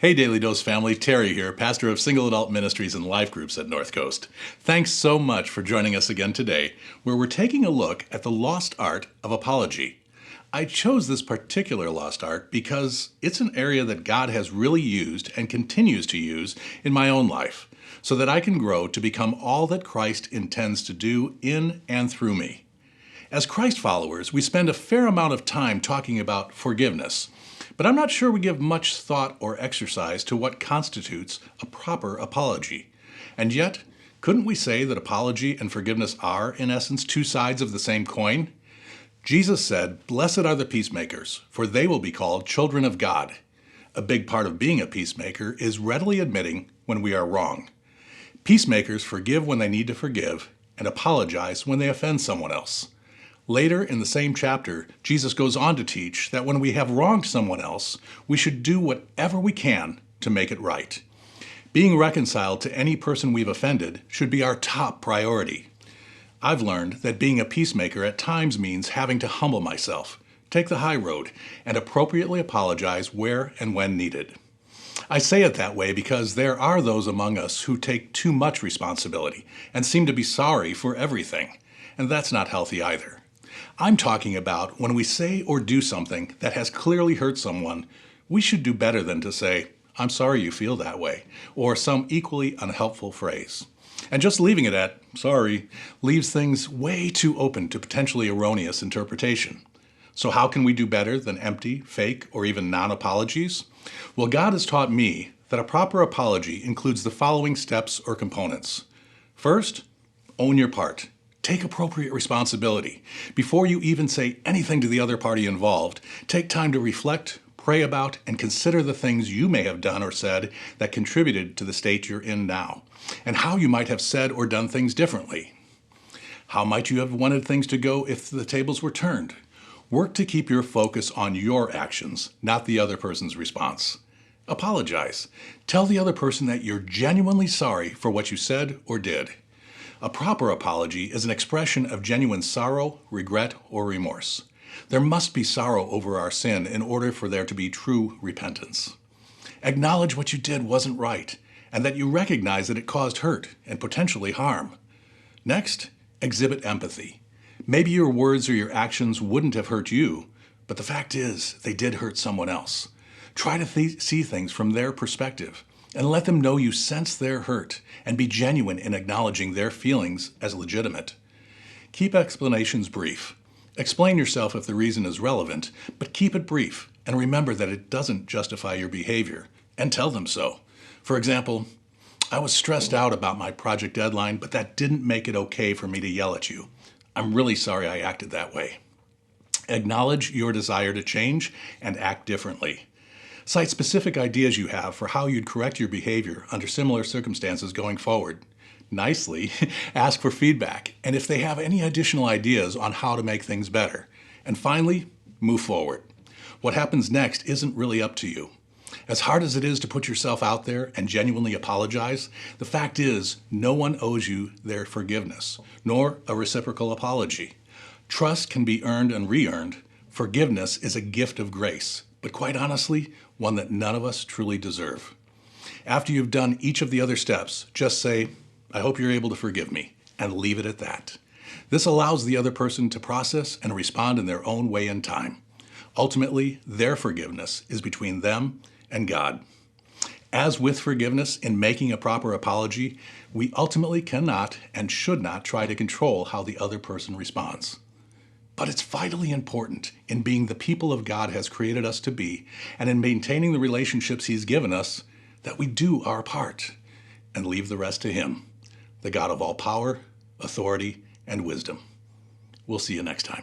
Hey Daily Dose family, Terry here, pastor of Single Adult Ministries and Life Groups at North Coast. Thanks so much for joining us again today, where we're taking a look at the lost art of apology. I chose this particular lost art because it's an area that God has really used and continues to use in my own life, so that I can grow to become all that Christ intends to do in and through me. As Christ followers, we spend a fair amount of time talking about forgiveness, but I'm not sure we give much thought or exercise to what constitutes a proper apology. And yet, couldn't we say that apology and forgiveness are, in essence, two sides of the same coin? Jesus said, "Blessed are the peacemakers, for they will be called children of God." A big part of being a peacemaker is readily admitting when we are wrong. Peacemakers forgive when they need to forgive and apologize when they offend someone else. Later in the same chapter, Jesus goes on to teach that when we have wronged someone else, we should do whatever we can to make it right. Being reconciled to any person we've offended should be our top priority. I've learned that being a peacemaker at times means having to humble myself, take the high road, and appropriately apologize where and when needed. I say it that way because there are those among us who take too much responsibility and seem to be sorry for everything, and that's not healthy either. I'm talking about when we say or do something that has clearly hurt someone, we should do better than to say, "I'm sorry you feel that way," or some equally unhelpful phrase. And just leaving it at "sorry" leaves things way too open to potentially erroneous interpretation. So how can we do better than empty, fake, or even non-apologies? Well, God has taught me that a proper apology includes the following steps or components. First, own your part. Take appropriate responsibility. Before you even say anything to the other party involved, take time to reflect, pray about, and consider the things you may have done or said that contributed to the state you're in now, and how you might have said or done things differently. How might you have wanted things to go if the tables were turned? Work to keep your focus on your actions, not the other person's response. Apologize. Tell the other person that you're genuinely sorry for what you said or did. A proper apology is an expression of genuine sorrow, regret, or remorse. There must be sorrow over our sin in order for there to be true repentance. Acknowledge what you did wasn't right, and that you recognize that it caused hurt and potentially harm. Next, exhibit empathy. Maybe your words or your actions wouldn't have hurt you, but the fact is, they did hurt someone else. Try to see things from their perspective, and let them know you sense their hurt, and be genuine in acknowledging their feelings as legitimate. Keep explanations brief. Explain yourself if the reason is relevant, but keep it brief, and remember that it doesn't justify your behavior, and tell them so. For example, "I was stressed out about my project deadline, but that didn't make it okay for me to yell at you. I'm really sorry I acted that way." Acknowledge your desire to change and act differently. Cite specific ideas you have for how you'd correct your behavior under similar circumstances going forward. Nicely, ask for feedback, and if they have any additional ideas on how to make things better. And finally, move forward. What happens next isn't really up to you. As hard as it is to put yourself out there and genuinely apologize, the fact is no one owes you their forgiveness, nor a reciprocal apology. Trust can be earned and re-earned. Forgiveness is a gift of grace, but quite honestly, one that none of us truly deserve. After you've done each of the other steps, just say, "I hope you're able to forgive me," and leave it at that. This allows the other person to process and respond in their own way and time. Ultimately, their forgiveness is between them and God. As with forgiveness, in making a proper apology, we ultimately cannot and should not try to control how the other person responds. But it's vitally important in being the people of God has created us to be, and in maintaining the relationships He's given us, that we do our part and leave the rest to Him, the God of all power, authority, and wisdom. We'll see you next time.